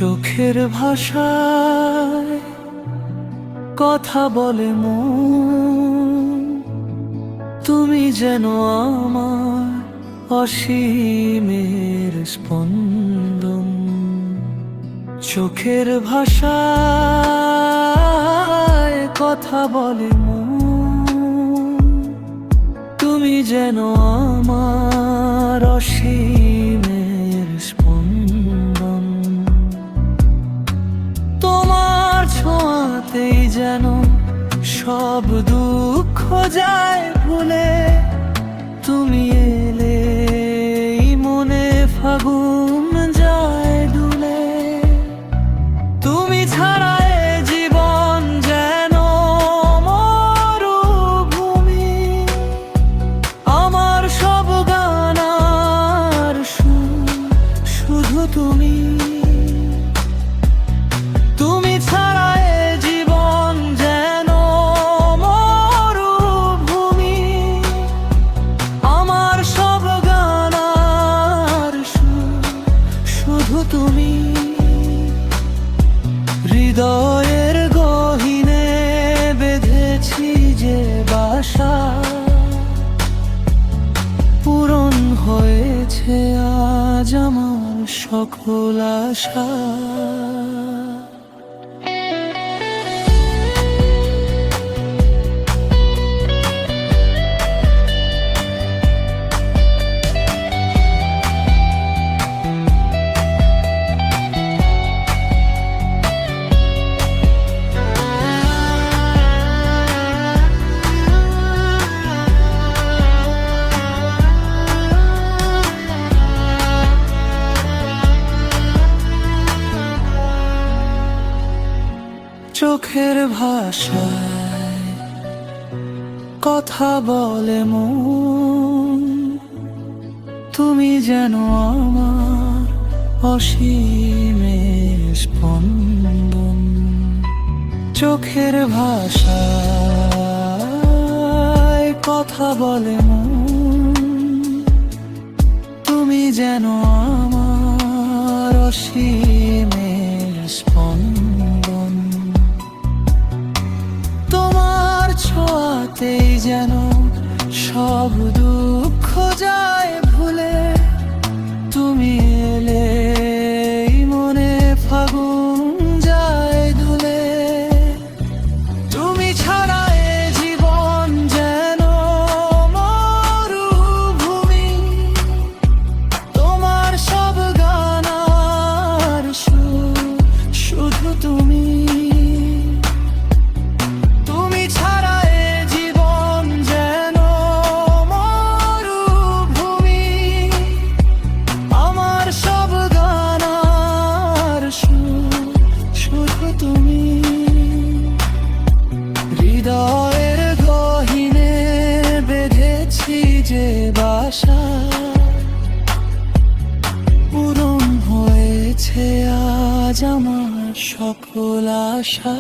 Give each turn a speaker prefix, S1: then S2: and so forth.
S1: চোখের ভাষায় কথা বলে মন, তুমি যেন আমার অসীমের স্পন্দন। চোখের ভাষায় কথা বলে মন, তুমি যেন আমার অসীমের স্পন্দন। তোমার ছোঁয়াতেই যেন সব দুঃখ যায় ভুলে, তুমি এলে মনে ফাগুন যায় দুলে। তুমি ছাড়া এ জীবন যেন মরুভূমি, আমার সব গান আর শুধু তুমি। তুমি ছাড়া এ জীবন যেন মরুভূমি, আমার সব গান আর শুধু তুমি। হৃদয়ের গহীনে বেঁধেছি যে বাসা, পূরণ হয়েছে আজ আমার সকল আশা। চোখের ভাষায় কথা বলে মন, তুমি যেন আমার অসীমের স্পন্দন। চোখের ভাষায় কথা বলে মন, তুমি যেন আমার অসীমের স্পন্দন। তোমার ছোঁয়াতেই যেন সব দুঃখ যায় ভুলে, তুমি এলে মনে ফাগুন যায় ধুলে। তুমি ছাড়া এ জীবন যেন মরুভূমি, তোমার সব গান আর শুধু তুমি। হৃদয়ের গহীনে বেঁধেছি যে বাসা, পূরণ হয়েছে আজ আমার সকল আশা।